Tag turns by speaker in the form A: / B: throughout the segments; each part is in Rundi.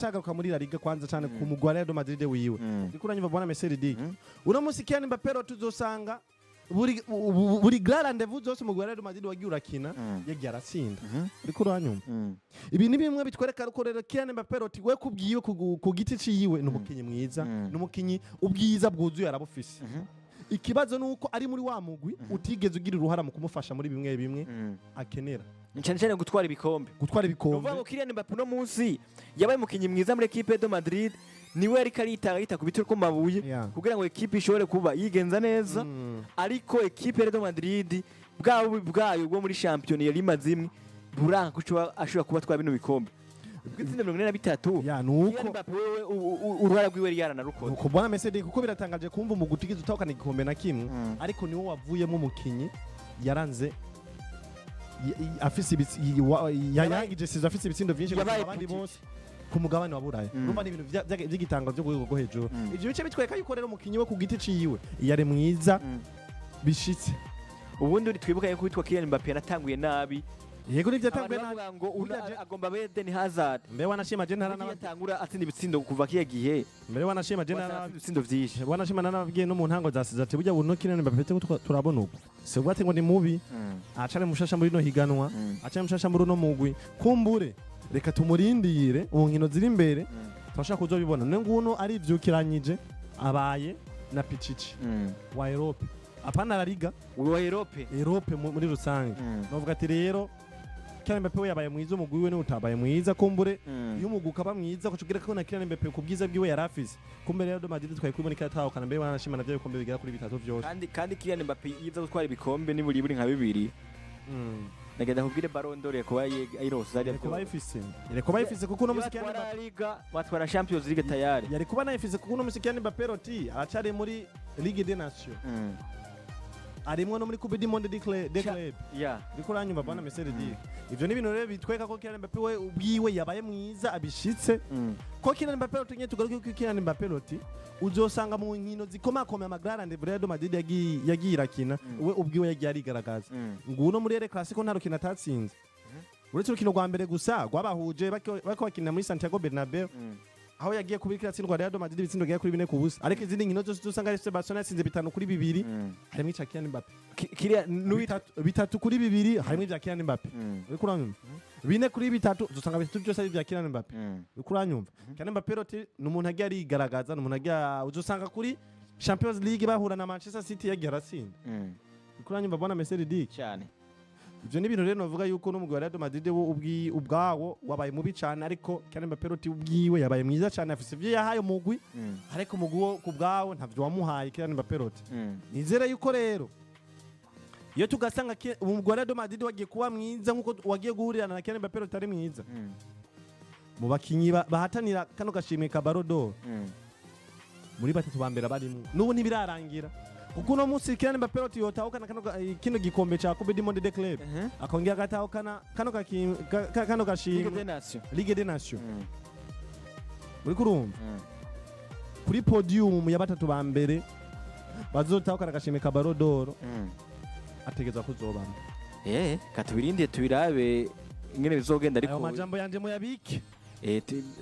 A: Tagaruka muri La Liga kwanza cyane ku mugwa Real Madrid wiwe. Ndiko uranyumva bwana Mercedes. Uno musi Kylian Mbappe tuzosanga buri grand rendez-vous zose mugwa Real Madrid wagiye urakina yagiye aratsinda. Ndiko uranyumva. Ibi ni bimwe bitwereka ko rero Kylian Mbappe we kubwiwe ku giti ciyiwe n'umukinyi mwiza, n'umukinyi ubwiza bwuzuye arabufise. Ikibazo nuko ari muri wa mugwi utigeze ugira uruhara mu kumufasha muri bimwe akenera.
B: Cyane gutwara ibikombe. Uvuga ngo Kylian Mbappe no munsi yabaye umukinyi mwiza muri equipe de Madrid, niwe yari karitanga ku bitiro ko mabuye kugira ngo equipe ishobore kuba yigenza neza, ariko equipe de Madrid bwayo bwo muri champion yari mazimwe buranga kuco ashobora kuba twaba bino bikombe. Bwitsinda 43
A: ya nuko
B: Kylian Mbappe wewe uruhara rwiwe yaranarukoze.
A: Uko bwana Mercedes kuko biratangaje kumva mu gutigiza utahukana igikombe na kimwe, ariko niwo wavuyemo umukinyi yaranze afise yayangije sizo afise ibitsindo byinshi abandi bose ku mugabane wa Buraya. Numva ni ibintu by'igitanga byo rwego hejuru. Ivyo bice bitwereka yuko rero umukinyi we ku giti ciwe yari mwiza bishitse.
B: Ubundi twibuka yuko witwa Kylian Mbappe yanatanguye nabi.
A: Yego nivyo yatanguye nabi
B: ngo agomba Eden Hazard.
A: Mbe wanashima je ntara
B: yatangura atsinda ibitsindo kuva kiyagiye.
A: Mbe wanashima je ntara
B: ibitsindo vyinshi.
A: Wanashima nababwiye no mu ntango zasize ati burya buno Kylian Mbappe turabona uko. Se bwate ngo ni mubi. Acane mushasha muri no higanwa, acane mushasha muri no mugwi. Kumbure reka tumurindire unkino ziri imbere twashaka kuzobibona. Nguno ari ivyukiranyije abaye na Pichichi wa Europe. Apana La Liga
B: wa Europe
A: muri rusange. Novuga ati rero Kylian Mbappe yabaye mwiza umugwi we n'utabaye mwiza kumbure iyo umugwi ukaba mwiza kucugira ko na Kylian Mbappe ku bwiza bwiwe yarafise kumbere Real Madrid twaye kuboneka yatahukana mbe wanashima navyo bikombe bigera kuri bitatu vyose
B: kandi Kylian Mbappe yiza gutwara ibikombe ni buri nka bibiri nagenda kubwire Ballon d'Or kuba ayirose ari
A: kuba yifise kuko no musiki
B: Kylian Mbappe batwara Champions League tayari
A: yari kuba nayifise kuko no musiki Kylian Mbappe roti aracari muri Ligue des Nations arimwe no muri Coupe du Monde des Clubs biko ranyumva bana Mercedes. Ivyo ni ibintu rero bitweka ko Kylian Mbappe we ubwiwe yabaye mwiza abishitse ko Kylian Mbappe rotinye tugaruke ko Kylian Mbappe roti uzosanga mu nkino zikomakome amagrande Real Madrid yagiye irakina we ubwiwe yagiye arigaragaza nguno muri El Clasico nta rukina atatsinze uretse urukino rwa mbere gusa rwabahuje bako bakina muri Santiago Bernabeu aho yagiye kubikira tsindwa Real Madrid ibitsindo giye kuri 4 kubusa ariko izindi nkino zose dusanga FC Barcelona yatsinze 5 kuri 2 harimo ica Kylian Mbappe bitatu kuri 2 harimo ivya Kylian Mbappe uriko uranyumva 4 kuri 3 dusanga bitatu byose ari ivya Kylian Mbappe uriko uranyumva Kylian Mbappe roti numuntu agiye arigaragaza numuntu agiye uzosanga kuri Champions League bahura na Manchester City yagiye arasinda uriko uranyumva bwana Mercedes
B: cyane.
A: Ivyo ni ibintu rero novuga yuko n'umugwi wa Real Madrid ubwawo wabaye mubi cyane ariko Kylian Mbappe roti ubwiwe yabaye mwiza cyane afise ivyo yahaye umugwi ariko umugwi wo kubwawo ntavyo wamuhaye Kylian Mbappe roti. Nizere yuko rero iyo tugasanga umugwi wa Real Madrid wagiye kuba mwiza nkuko wagiye guhurirana na Kylian Mbappe roti ari mwiza mu bakinyi bahatanira kano gashimwe ka Ballon d'Or muri batatu bambera barimo n'ubu ntibirarangira kuko no munsi Kylian Mbappe roti yotahukana kino gikombe ca Coupe du Monde des Clubs akongera agatahukana kano gashimwe Ligue des Nations muri kurumva kuri podium ya batatu bambere bazotahukana gashimwe ka Ballon d'Or ategeza kuzobana
B: katubirinde tubirabe ingene bizogenda ariko
A: ayo majambo yanje mu yabike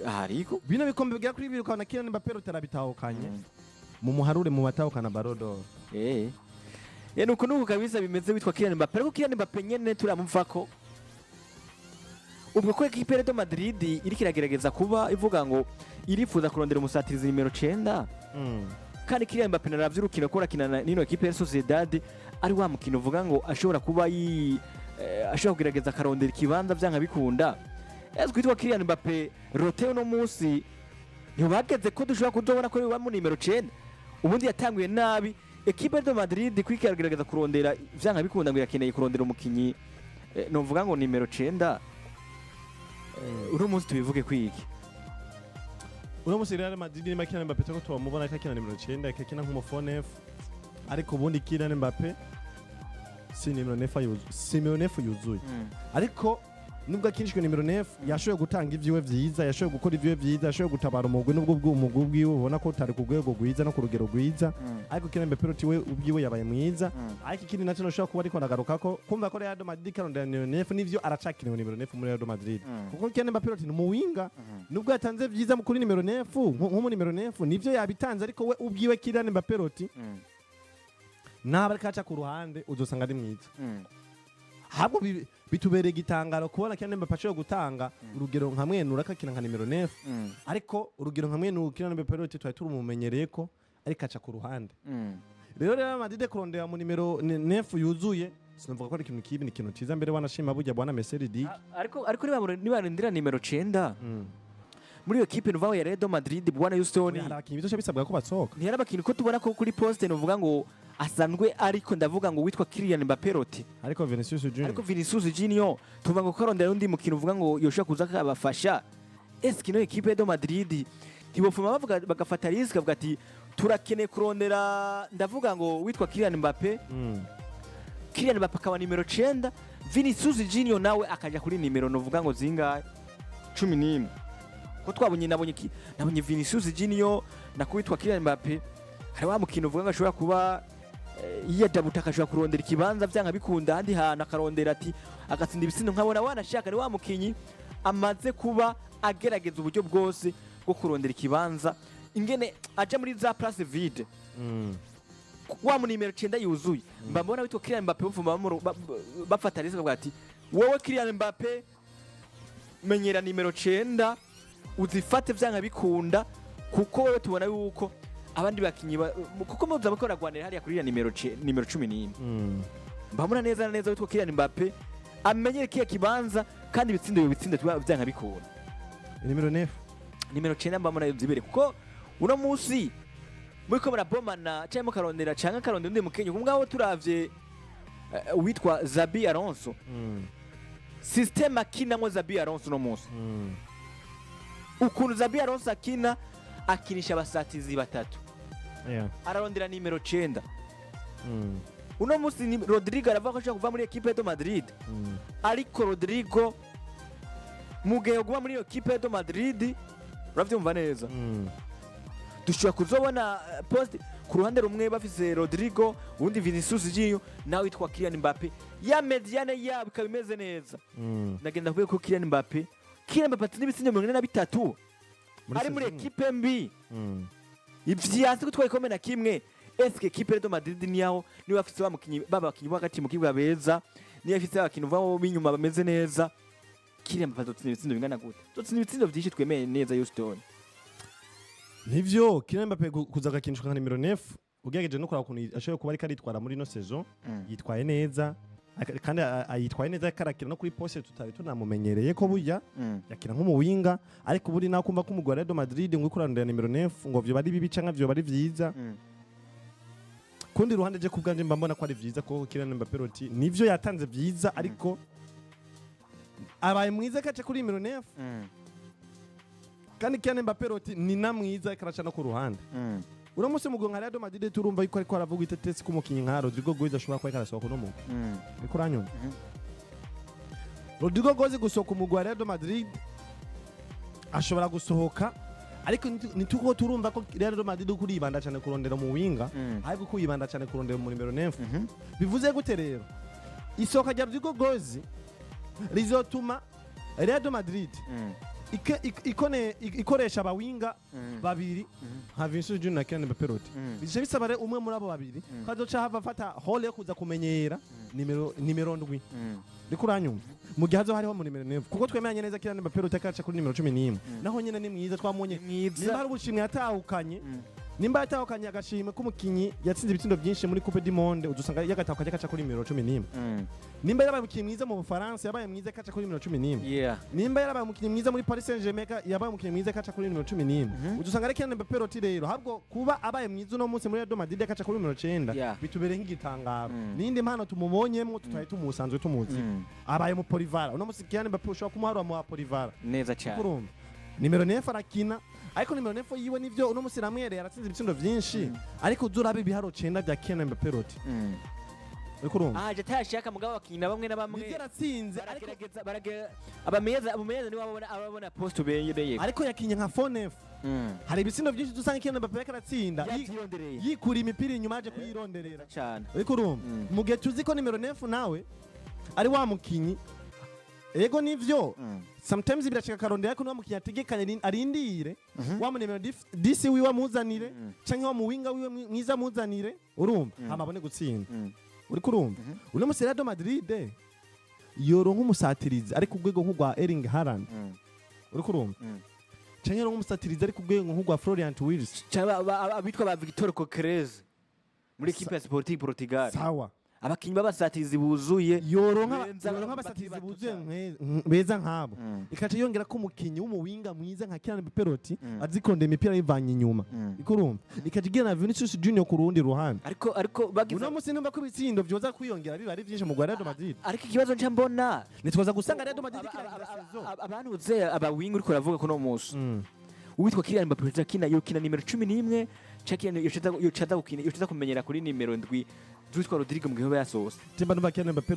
B: hariko
A: bino bikombe bigera kuri 2 ukabona Kylian Mbappe roti arabitahukanye mu muharure mu batahukana Ballon d'Or
B: nuko nuko kabisa bimeze witwa Kylian Mbappe ariko Kylian Mbappe nyene turamuvako ubwo ko equipe de Madrid iri kiragerageza kuba ivuga ngo irifuza kurondera umusatirizi nimero 9 kandi Kylian Mbappe naravye urukino ko rakina nino equipe ya Sociedad ari wa mukino uvuga ngo ashobora kuba ashobora kugerageza karondera ikibanza vyanka bikunda kwitwa Kylian Mbappe rote no munsi ntibageze ko dushobora kuzobona ko ari mu nimero 9 ubundi yatanguye nabi equipe de Madrid kwikaragerageza kurondera vyanka bikunda ngo irakeneye kurondera umukinyi novuga ngo nimero 9 uno munsi tubivuge kwiki
A: uno munsi Real Madrid ni Kylian Mbappe ko tubamubona kakina nimero 9 kakina nk'umufone F ariko ubundi Kylian Mbappe si nimero 9 yuzuye ariko nubwo akinishwe nimero 9 yashoboye gutanga ivyiwe vyiza yashoboye gukora ivyiwe vyiza yashoboye gutabara umugwi nubwo bw'umugwi bwiwe ubona ko utari ku rwego rwiza no ku rugero rwiza ariko Kylian Mbappe we ubwiwe yabaye mwiza ariko ikindi nacyo no kuba ariko nagaruka ko kumva ko Real Madrid karondera nimero 9 nivyo aracakiriwe nimero 9 muri Real Madrid kuko Kylian Mbappe ni umuwinga nubwo yatanze vyiza kuri nimero 9 nko mu nimero 9 nivyo yabitanze ariko we ubwiwe Kylian Mbappe naba kaca ku ruhande uzosanga ari mwiza habwo bitubereye igitangaro kubona Kylian Mbappe ashobora gutanga urugero nka mwenura akakina nka nimero 9 ariko urugero nka mwenura Kylian Mbappe twari turumumenyereye ko ariko aca ku ruhande rero Real Madrid kurondera mu nimero 9 yuzuye sinavuga ko ari ikintu kibi ni ikintu ciza mbere wanashima burya bwana Mercedes
B: ariko nibarindira nimero 9 muri iyo kipe nuvaho ya Real Madrid bwana Houston
A: hari abakinyi bizo bisabwa ko batsoka
B: ntiyari abakinyi ko tubona ko kuri poste nuvuga ngo asanzwe ariko ndavuga ngo witwa Kylian Mbappe
A: ariko
B: Vinicius Junior tuvuga ngo karondera undi mukino uvuga ngo yoshaka kuza kabafasha kino ekipe ya Madrid ntibofuma bavuga bagafata risk bavuga ati turakeneye kurondera ndavuga ngo witwa Kylian Mbappe Kylian Mbappe akaba nimero 9 Vinicius Junior nawe akaja kuri nimero nuvuga ngo zingahe 11 ko twabonye nabonye Vinicius Junior na kuwitwa Kylian Mbappe hari wa mukino uvuga ngo ashobora kuba yadabuta akashobora kurondera ikibanza byanga bikunda handi hana akarondera ati agatsinda ibisindo nkabona wanashaka ni wa mukinyi amaze kuba agerageza uburyo bwose bwo kurondera ikibanza ingene aje muri za place vide wa mu nimero 9 yuzuye mbambona witwa Kylian Mbappe bafata risk bwa ati wowe Kylian Mbappe menyera nimero 9 uzifate byanga bikunda kuko wewe tubona yuko abandi bakinyi kuko muza bakora gwanira hariya kuri nimero 11 mbamura neza neza witwa Kylian Mbappe amenyere kiye kibanza kandi ibitsindo byanga bikunda
A: nimero
B: 9 mbamura yuzibere kuko uno musi muri ko barabomana cyangwa karondera cyangwa karondera undi mukenyi kumwe turavye witwa Xabi Alonso system akinamo Xabi Alonso no musi ukuntu Xabi Alonso akinisha abasatizi batatu ararondera nimero 9 uno musi Rodrigo aravuga ko ashaka kuva muri ekipe ya Madrid ariko Rodrigo mugihe kuva muri ekipe ya Madrid uravyumva neza dushobora kuzobona post ku ruhande rumwe bafise Rodrigo undi Vinicius Junior nawe witwa Kylian Mbappe ya mediane yabo kabimeze neza ndagenda kuvuga ko Kylian Mbappe ati n'ibitsindo 43 ari muri ekipe mbi ivyasi ko twayikomena kimwe eske ekipe ya Madrid niyaho ni bafise babakinyi hagati mu kibwa beza ni bafise abakinyi bavo binyuma bameze neza Kylian Mbappe atsinda ibitsindo bingana gute tutsinda ibitsindo byinshi twemeye neza Houston
A: nivyo Kylian Mbappe kuza gakinishwa nka nimero 9 ugeregeje no kora ukuntu ashoboye kuba ari karitwara muri no saison yitwaye neza kandi ayitwaye neza karakira no kuri poste tutari tunamumenyereye ko burya yakira nk'umuwinga ariko buri nakumva ko umugwa Real Madrid ngo ikurandira nimero 9 ngo vyo bari bibi canka vyo bari vyiza kundi ruhande je kubganje mbambona ko ari vyiza ko Kylian Mbappe nivyo yatanze vyiza ariko abaye mwiza kace kuri nimero 9 kandi Kylian Mbappe ni namwiza karaca no ku ruhande uramutse mugo nka Real Madrid turumva yuko ariko aravuga itetesi ko umukinyi nka Rodrigo Goiz ashobora kuba karasohoka no mu niko uranyumva Rodrigo Goiz gusohoka umugwa Real Madrid ashobora gusohoka ariko nituko turumva ko Real Madrid kuri ibanda cyane kurondera mu winga ariko kuyibanda cyane kurondera mu nimero 9 bivuze gute rero isohoka rya Rodrigo Goiz rizotuma Real Madrid ikoresha abawinga babiri nka Vinicius Junior na Kylian Mbappe bije bisaba umwe muri abo babiri kazoca hava fata hole yo kuza kumenyera nimero 7 niko uranyumva mu gihe hazo hariho mu nimero 9 kuko twemeranye neza Kylian Mbappe akaca kuri nimero 11 naho nyene ni mwiza twamonye nimba ari ubushimwe yatahukanye nimba yatahukanye agashimwe k'umukinyi yatsinze ibitsindo byinshi muri Coupe du Monde udusanga yagatahukanye akaca kuri nimero 11 nimba yarabaye umukinyi mwiza mu Bufaransa yabaye mwiza akaca kuri nimero 11 nimba yarabaye umukinyi mwiza muri Paris Saint-Germain yabaye umukinyi mwiza akaca kuri nimero 11 udusanga ari Kylian Mbappe rero habwo kuba abaye mwiza no munsi muri Real Madrid akaca kuri nimero 9 bitubereye nk'igitangaro nindi mpano tumubonyemo tutaye tumusanzwe tumuzi abaye mu Polivara uno munsi Kylian Mbappe ushobora kumuharura mu Polivara
B: neza cyane
A: nimero 9 arakina ariko nimero 9 yiwe nivyo uno musi ramwere yaratsinze ibitsindo byinshi ariko uzurabe biharo 9 bya Kylian Mbappe uriko urumva
B: aje atashaka mugabo bakina bamwe na bamwe
A: nivyo yaratsinze
B: baragerageza abameza niwe ababona post ubereye
A: ariko yakinye nka Fonef hari ibisindo byinshi dusanga Kylian Mbappe yaratsinda yikura imipira inyuma aje kuyironderera
B: cyane
A: uriko urumva mu gihe tuzi ko nimero 9 nawe ari wa mukinyi ego nivyo sometimes birashika karondera ko mukinyi ategekanye arindire wa mu nimero 10 wiwe amuzanire canke wa mu winga wiwe mwiza amuzanire urumva amabone gutsinda uriko urumva uno musera do Madrid yoronka umusatirizi ari ku rwego nk'ugwa Erling Haaland uriko urumva canke yoronka umusatirizi ari ku rwego nk'ugwa Florian Wirtz
B: abitwa ba Victor Coquerez muri equipe ya Sporting Portugal
A: sawa
B: abakinyi b'abasatirizi buzuye
A: yoronka abasatirizi buzuye beza nkabo ikaca yongera ko umukinyi w'umuwinga mwiza nka Kylian Mbappe azikonda imipira yivanye inyuma ikurumva ikaca igena Vinicius Junior ku rundi ruhande
B: ariko bagize
A: uno musi numva ko ibitsindo byoza kwiyongera biba ari byinshi mu Real Madrid
B: ariko ikibazo nca mbona
A: nitwaza gusanga Real Madrid kiragira sezo
B: abantu uze abawinga uriko uravuga ko no musi uwitwa Kylian Mbappe yokina nimero 11 Kylian yocheza kumenyera kuri nimero 7 Duitwa Rodrigo mgiho yasoose.
A: Timba numva Kylian Mbappe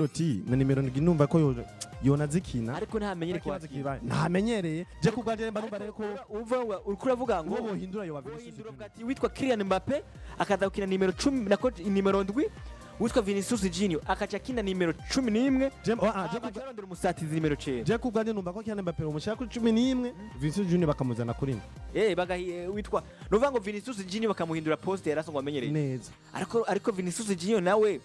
A: na nimero 7 numva ko yona zikina.
B: Ariko ntamenyere kwa kiba.
A: Ntamenyereye. Je kuganje mba numva rero ko
B: uva urikura vuga ngo
A: bohindura yo Vinicius.
B: Ati witwa Kylian Mbappe akaza gukina nimero 10 nako nimero 7 witwa Vinicius Junior akaca kina nimero 11 je kurondera umusatizi nimero 9.
A: Je kuganje numva ko Kylian Mbappe umushaka kuri 11 Vinicius Junior bakamuzana kuri.
B: Bagahi witwa nuvuga ngo Vinicius Junior bakamuhindura poste yaraso ngo amenyereye.
A: Neza.
B: Ariko Vinicius Junior nawe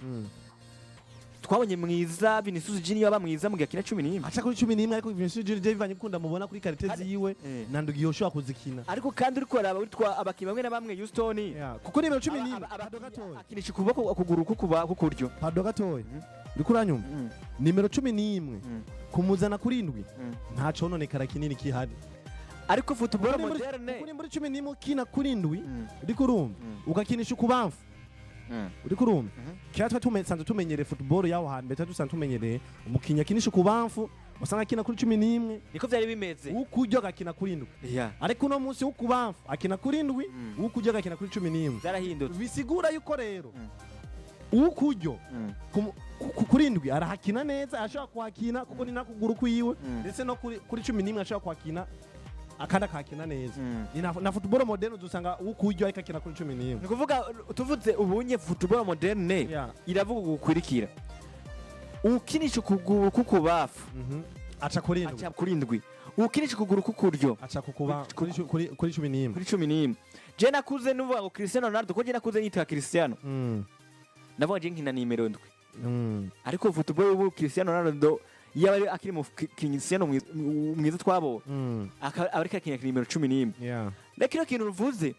B: twabonye mwiza Vinicius Junior aba mwiza mu gakina 11
A: acha kuri 11 ariko Vinicius Junior bivanye kunda mubona kuri karite ziwe nandugi yoshobora kuzikina
B: ariko kandi uriko araba witwa abakinnyi bamwe na bamwe Houston
A: kuko nimero 11 pado gatoya
B: akinisha ukuboko kuguru kukuba kukuryo
A: pado gatoya uriko uranyumva nimero 11 kumuzana kuri 7 ntaco nonekara kinini kihari
B: ariko football moderne
A: kuri muri 11 kina kuri 7 uriko urumva ugakinisha ukubamfu uriko urumva cyatwa tumenye tumenyere football yaho hambere dusanzwe tumenyereye umukinya kinisha kubamfu usanga akina kuri 11
B: niko vyari bimeze
A: ukujyo gakina kuri 7 ariko no munsi ukubamfu akina kuri 7 ukujyo gakina kuri 11
B: zarahindutse
A: bisigura yuko rero ukujyo kuri 7 arahakina neza ashaka kwakina kuko ni nakuguru kwiwe ndetse no kuri 11 ashaka kwakina akanda kakina neza na football moderne dusanga ukujyo ariko akina kuri 11
B: ni kuvuga tuvuze ubunye football moderne iravuga gukwirikira ukinisha ukuguru kukubafu
A: aca kuri
B: 7 ukinisha ukuguru kukuryo
A: aca kukuba kuri 11
B: je nakuze nuvuga ngo Cristiano Ronaldo ko je nakuze nitwa Cristiano navuga je nkina nimero 7 ariko football ubu Cristiano Ronaldo yaba akiri mu Cristiano mwiza twabo abarika akina nimero 11 lakini kintu ruvuze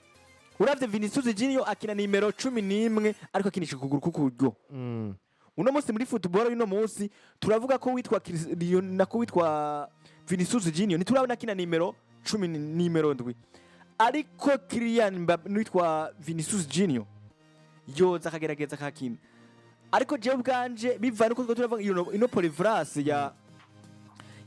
B: uravye Vinicius Junior akina nimero 11 ariko akinisha ukuguru kukuryo uno munsi muri football uno munsi turavuga ko witwa nako witwa Vinicius Junior niturabona akina nimero 10 nimero 7 ariko Kylian Mbappe witwa Vinicius Junior yoza akagerageza kakina ariko je ubwanje bivana uko turavuga ino polyvalence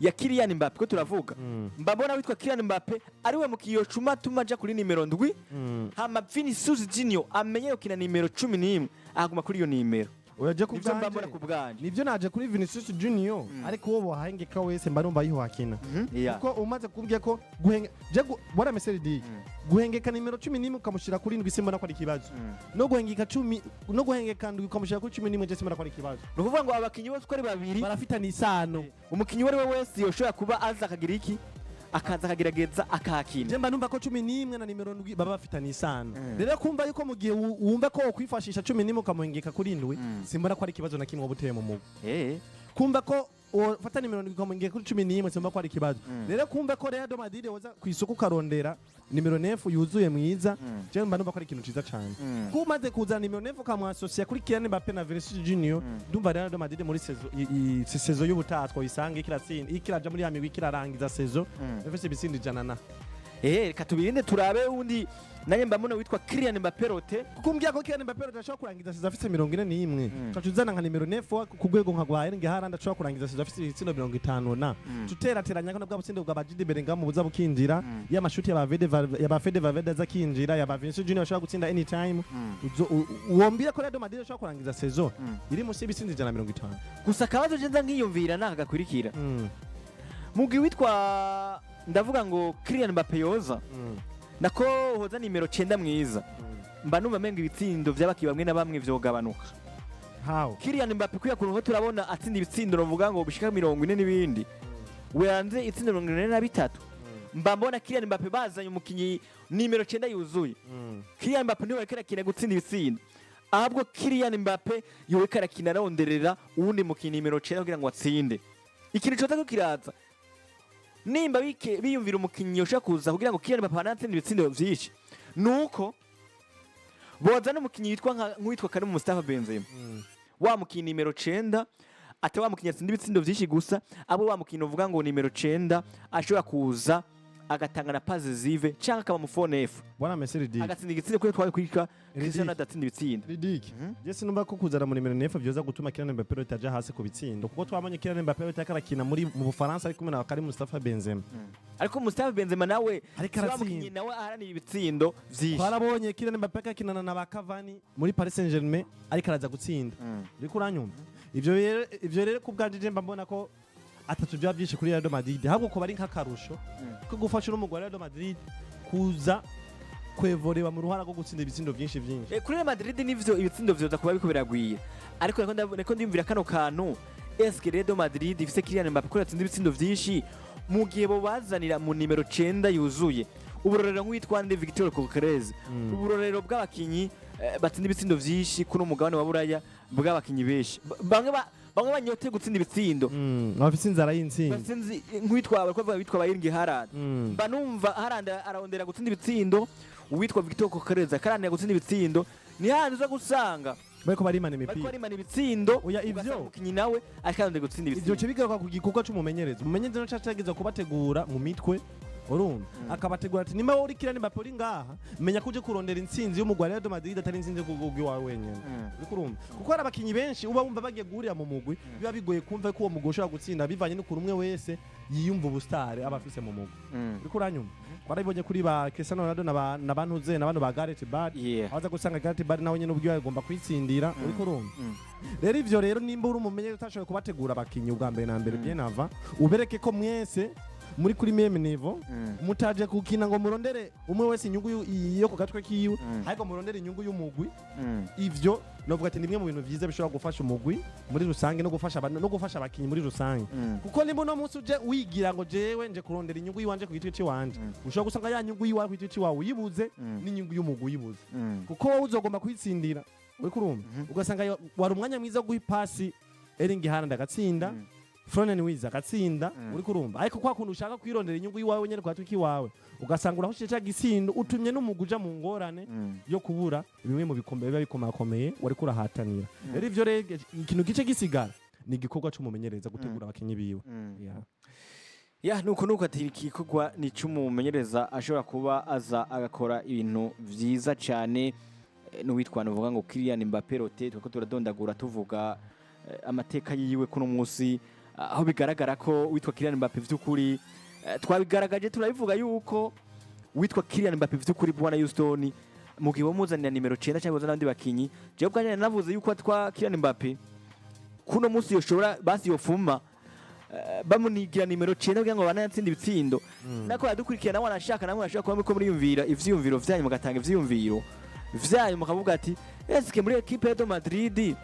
B: ya Kylian Mbappe ko turavuga mbabona witwa Kylian Mbappe ari we mukiyo cuma tumaja kuri nimero 7 hama Vinicius Junior amenye ukina nimero 11 aguma kuri iyo nimero
A: oyaje kubwanje nivyo naje kuri Vinicius Junior ariko wobo hangeka wese mba numva yiho hakina kuko umaze kubwiye ko bora Mercedes guhengeka nimero 11 ukamushira kuri 7 simbona ko ari kibazo no guhengeka 10 no guhengeka ndwi ukamushira kuri 11 je simbona ko ari kibazo
B: no kuvuga ngo abakinyi bose ko ari babiri
A: barafitana isano
B: umukinyi wari wese yoshobora kuba aza akagira iki akaza akagerageza akakina
A: jemba numva ko 11 na nimero 7 baba bafitana isano rero kumva yuko mu gihe wumva ko kwifashisha 11 ukamuhengeka kuri 7 simbona ko ari kibazo na kimwe ubuteye mu mugo kumva ko fata nimero 7 ukamuhengeka kuri 11 simbona ko ari kibazo rero kumva ko Real Madrid woza kwisuku karondera nimero 9 yuzuye mwiza jemba numva ko ari ikintu ciza cyane kumaze kuzana nimero 9 ukamwasosia kuri Kylian Mbappe na Vinicius Junior ndumva Real Madrid muri saison y'ubutatwa isanga ikiraja muri ya migwi ikirarangiza saison efese bisindi jana na
B: reka tubirinde turabe undi nanjye mbamuna witwa Kylian Mbappe rote
A: kuko mbya ko Kylian Mbappe ashobora kurangiza sizo afite 41 cacuzana nka nimero 9 ku rwego nka gwa Erling Haaland ashobora kurangiza sizo afite ibitsindo 50 na tuterateranya ko bwabutsinde bwa Bajide Berenga mu buza bukinjira y'amashuti ya Fede Valverde za kinjira ya Vinicius Junior ashobora gutsinda anytime uwombira ko Real Madrid ashobora kurangiza saison iri munsi y'ibitsindi 150
B: gusa kabazo jenza nkiyumvira nakagakurikira mugi witwa ndavuga ngo Kylian Mbappe yoza nako hoza nimero 9 mwiza mba numva menga ibitsindo by'abaki bamwe na bamwe vyogabanuka
A: how
B: Kylian Mbappe kuya kuntu turabona atsinda ibitsindo novuga ngo bishika 40 n'ibindi we yanze itsindo 43 mba mbona Kylian Mbappe bazanye umukinyi nimero 9 yuzuye Kylian Mbappe niwe karakina gutsinda ibitsindo ahubwo Kylian Mbappe yowe karakina ronderera uwundi mukinyi nimero 9 kugira ngo atsinde ikintu cyo kiraza nimba biyumvira umukinyi ushaka kuza kugira ngo Kylian Mbappe anatsinde ibitsindo vyinshi nuko boza n'umukinyi witwa Karim Mustafa Benzema wa mukinyi nimero 9 ate wa mukinyi atsinda ibitsindo vyinshi gusa abo wa mukinyi uvuga ngo nimero 9 ashobora kuza agatanga na passe zive cyangwa akaba mu phone F
A: bwana Messi di
B: agatsinda igitsindo kuri twari kwika Cristiano adatsinda ibitsindo
A: ridiki Jesse numva ko kuzana mu nimero 9 byoza gutuma Kylian Mbappe rotaja hasi ku bitsindo kuko twabonye Kylian Mbappe rotarakina mu Bufaransa ari kumwe na Karim Mustafa Benzema
B: ariko Mustafa Benzema nawe mukinyi nawe aharanira ibitsindo vyinshi
A: twarabonye Kylian Mbappe akinana na Cavani muri Paris Saint-Germain ari karaza gutsinda uriko uranyumva ivyo rero kubwanje mba mbona ko atatu bya byinshi kuri Real Madrid ahubwo ko bari nk'akarusho ko gufasha n'umugwa Real Madrid kuza kwevoreba mu ruhara rwo gutsinda ibitsindo byinshi
B: kuri Real Madrid nivyo ibitsindo vyoza kuba biko biragwiye ariko nako ndimvira kano kantu eske Real Madrid ifise Kylian Mbappe ko yatsinda ibitsindo vyinshi mu gihe bo bazanira mu nimero 9 yuzuye uburorero nk'witwa Victor Coquerez uburorero bw'abakinyi batsinda ibitsindo vyinshi kuno mugabane wa Buraya bw'abakinyi beshi bamwe banyote gutsinda ibitsindo
A: bafite inzara y'intsinzi
B: basinzi nk'witwa abakozi bitwa Bayirngi Harad banumva Harad arondera gutsinda ibitsindo uwitwa Victor Coquerez akarandira gutsinda ibitsindo ni handi uza gusanga
A: bariko barimana
B: ibitsindo
A: oya ivyo
B: mukinyi nawe akarandira gutsinda ibitsindo
A: ivyo kibigaruka ku gikorwa c'umumenyereza umumenyereza no cyategeza kubategura mu mitwe urumva akabategura ati nima uri Kylian Mbappe uri ngaha menya kuje kurondera intsinzi y'umugwa Real Madrid atari intsinzi kugugwi wawe wenyene uriko urumva kuko hari abakinyi benshi uba wumva bagiye guhurira mu mugwi biba bigoye kumva ko uwo mugwi ushobora gutsinda bivanye n'ukuntu umwe wese yiyumva ubustare aba afise mu mugwi uriko uranyumva twarabibonye kuri ba Cristiano Ronaldo na bantuze na bano ba Gareth Bale aza gusanga Gareth Bale nawe nyene ubwiwe agomba kwitsindira uriko urumva rero ivyo rero nimba uri umumenyereza utashoboye kubategura abakinyi ubwa mbere na mbere bien avant ubereke ko mwese muri kuri meme niveau mutaje kukina ngo murondere umwe wese inyungu yo ku gatwe kiwe ariko murondere inyungu y'umugwi ivyo novuga ati nimwe mu bintu vyiza bishobora gufasha umugwi muri rusange no gufasha abakinyi muri rusange kuko nimba no munsi uje wigira ngo jewe nje kurondera inyungu yiwanje ku gitwe ciwanje ushobora gusanga ya nyungu yiwawe ku gitwe ciwawe uyibuze n'inyungu y'umugwi uyibuze kuko wowe uzogomba kwitsindira uri kurumva ugasanga wari umwanya mwiza wo guha ipasi Erling Haaland agatsinda Fronen Wiza agatsinda uri kurumva ariko kwa kuntu ushaka kwirondera inyungu yiwawe nyene kwa twiki wawe ugasanga urahushije cya gisindo utumye n'umuguja mu ngorane yo kubura bimwe mu bikombe biba bikomakomeye wari kurahatanira rero ivyo rege ikintu gice gisigara ni igikorwa c'umumenyereza gutegura abakinyi biwe
B: nuko ati igikorwa ni c'umumenyereza ashobora kuba aza agakora ibintu vyiza cyane n'uwitwana uvuga ngo Kylian Mbappe rote twako turadondagura tuvuga amateka yiwe kuno munsi aho bigaragara ko witwa Kylian Mbappe vy'ukuri twabigaragaje turabivuga yuko witwa Kylian Mbappe vy'ukuri bwana Houston mu gihe bamuzanira nimero 9 cyangwa n'abandi bakinyi je bwanye navuze yuko atwa Kylian Mbappe kuno munsi yoshobora basi yofuma bamunigira nimero 9 kugira ngo banayatsinda ibitsindo nako yadukurikira nawe anashaka namwe ashaka kuba muri yumvira ivyumviro vyanyu mugatanga ivyumviro vyanyu mukavuga ati eske muri equipe ya Madrid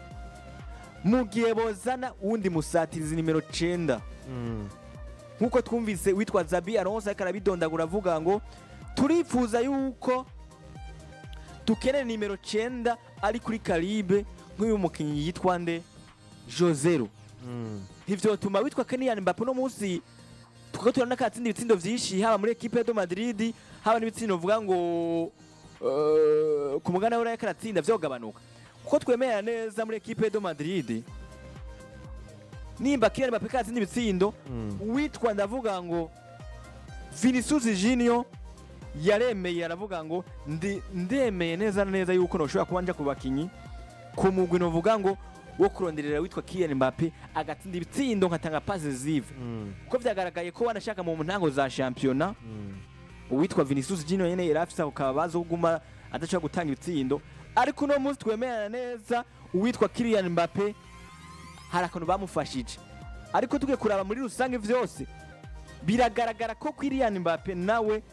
B: mugiye bozana undi musatirizi nimero 9 nkuko twumvise witwa Zabi Alonso akarabidondagura avuga ngo turifuza yuko tukene nimero 9 ari kuri Caribe nk'uyu mukinyi yitwa nde Josero hivyo tuma witwa Kylian Mbappe no munsi tukaturana katsinda ibitsindo vyinshi haba muri equipe ya Madrid haba n'ibitsindo uvuga ngo ku mugana w'Uraya karatsinda vyogabanuka kuko twemera neza muri equipe ya Madrid nimba Kylian Mbappe katsinda ibitsindo witwa ndavuga ngo Vinicius Junior yaremeye aravuga ngo ndemeye neza neza yuko noshobora kuba nja ku bakinyi ku mugwi novuga ngo wo kuronderera witwa Kylian Mbappe agatsinda ibitsindo nkatanga passes zive kuko vyagaragaye ko wanashaka mu ntango za championnat uwitwa Vinicius Junior yene yarafisa ukabazo kuguma adashaka gutanga ibitsindo ariko no munsi twemerana neza uwitwa Kylian Mbappe harakantu bamufashije ariko tugiye kuraba muri rusange vyose biragaragara ko Kylian Mbappe nawe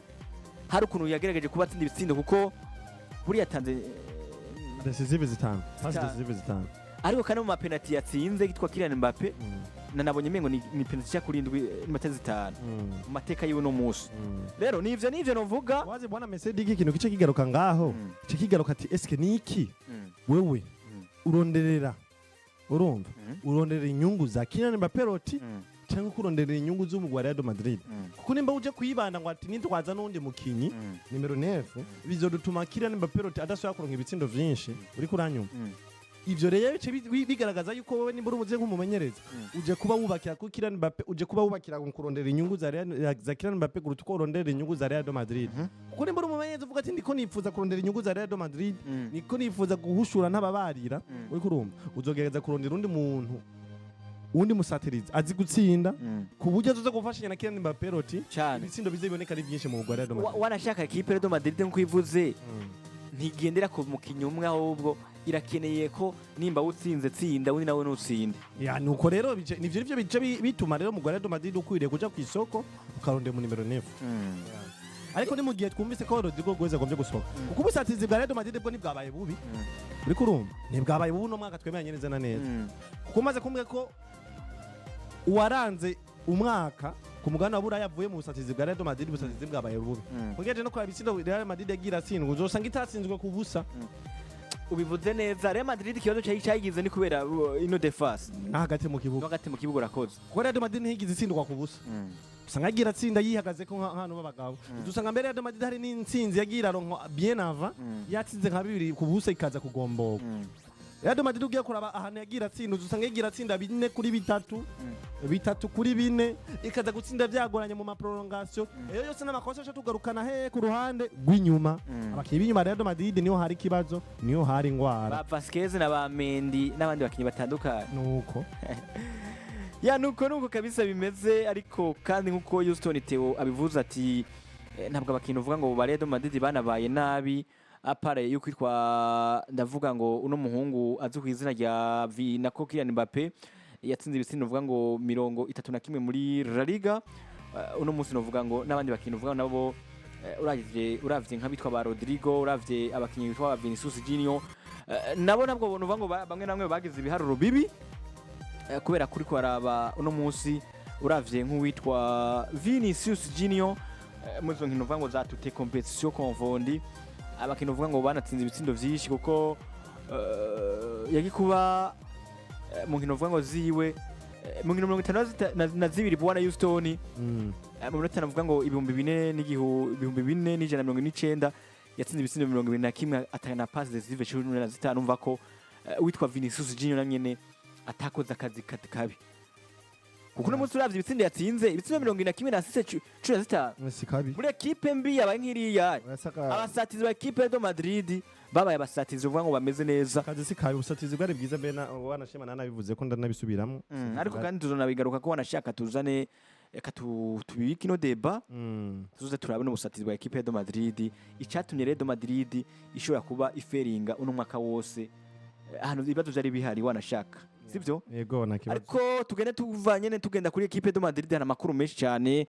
B: hari ukuntu yagerageje kuba atsinda ibitsindo kuko buri yatanze
A: decisive zitanu
B: ariko kandi mu mapenalty yatsinze yitwa Kylian Mbappe nanabonye mengo ni penalty ya kurindwi n'amatezi 5 mu mateka yiwe no musi rero nivyo novuga
A: wazi bwana Messi diki kintu kice kigaruka ngaho kice kigaruka ati eske niki wewe uronderera urumva uronderera inyungu za Kylian Mbappe roti cyangwa kuronderera inyungu z'umugwi wa Real Madrid kuko nimba uje kuyibanda ngo ati nitwaza n'undi mukinyi nimero 9 bizodutuma Kylian Mbappe roti adashobora kuronka ibitsindo vyinshi uri kuranyuma ivyo rero bice bigaragaza yuko wowe nimba urumuze nk'umumenyereza uje kuba wubakira ku Kylian Mbappe uje kuba wubakira ngo kurondera inyungu za Kylian Mbappe guruta uko urondera inyungu za Real Madrid kuko nimba urumumenyereza uvuga ati ndiko nifuza kurondera inyungu za Real Madrid niko nifuza guhushura n'ababarira uri kurumva uzogereza kurondera undi muntu undi musatiriza azi gutsinda ku buryo azoza gufashanya na Kylian Mbappe roti ibitsindo bize biboneka ari byinshi mu Real Madrid
B: wanashaka equipe Real Madrid nko ivuze ntigendera ku mukinyi umwe ahubwo irakeneye ko nimba utsinze tsinda undi nawe nutsinde
A: ya nuko rero nivyo bice bituma rero mu Real Madrid ukwiriye kuja ku isoko ukaronde mu nimero 9 ariko ni mu gihe twumvise ko Rodrigo Goes agombye gusohoka kuko ubusatizi bwa Real Madrid bwo nibwabaye bubi uri kurumva nibwabaye bubi no mwaka twemeranye neza na neza kuko maze kumbwe ko uwaranze umwaka ku mugana wabura yavuye mu busatizi bwa Real Madrid busatizi bwabaye bubi kugeje no kwa bitsindo Real Madrid yagira tsindwa uzosanga itatsinzwe ku busa
B: ubivuze neza Real Madrid ikibazo cyayigize ni kubera ino defense
A: hagati mu kibuga
B: urakoze
A: kuko Real Madrid ntigize itsindwa ku busa usanga agira tsinda yihagaze ko hano babagabo dusanga mbere Real Madrid hari n'intsinzi yagira ronko bien avant yatsinze nka 2 ku busa ikaza kugomboka Real Madrid ugiye kuraba ahantu yagira tsinda usanga yagira tsinda 4 kuri 3 3 kuri 4 ikaza gutsinda byagoranye mu maprolongation eyo yose n'amakosa cyo tugarukana he ku ruhande rw'inyuma abakiyi b'inyuma Real Madrid niho hari kibazo niho hari ingwara
B: ba Vasquez na ba Mendy n'abandi bakinyi batandukanye
A: nuko
B: ya nuko kabisa bimeze ariko kandi nkuko Houston Theo abivuze ati ntabwo abakinyi uvuga ngo ba Real Madrid banabaye nabi apare yuko itwa ndavuga ngo uno muhungu azi ku izina rya Vinako Kylian Mbappe yatsinze ibitsindo uvuga ngo 31 muri La Liga uno munsi novuga ngo n'abandi bakintu uvuga nabo uravye nka bitwa ba Rodrigo uravye abakinyi bitwa Vinicius Junior nabo uvuga ngo bamwe namwe bagize ibiharuro bibi kubera kuri kwaraba uno munsi uravye nk'uwitwa Vinicius Junior muzo nkino uvuga ngo za toute compétition confondi abakintu uvuga ngo banatsinze ibitsindo vyinshi kuko yagikuba mu nkino uvuga ngo ziwe mu nkino 52 bwana Houston mu minota navuga ngo 4,119 yatsinze ibitsindo 21 atanga pass decisive 15 umva ko witwa Vinicius Junior nanyene atakoze akazi kabi kuko no munsi uravye ibitsindo yatsinze ibitsindo 21 na 15 muri equipe mbi yabaye nk'iriya abasatizi ba equipe Real Madrid babaye abasatizi uvuga ngo bameze neza
A: kazi si kabi ubusatizi bwari bwiza mbere wanashema nanabivuze ko ndanabisubiramo
B: ariko kandi tuzonabigaruka ko wanashaka tuzane tubiki no deba tuze turabona ubusatizi bwa equipe Real Madrid icatumye Real Madrid ishobora kuba iferinga uno mwaka wose ahantu ibibazo byari bihari wanashaka sivyo
A: yego nakibazo
B: ariko tugende tuvanye tugenda kuri equipe Real Madrid hana makuru menshi cyane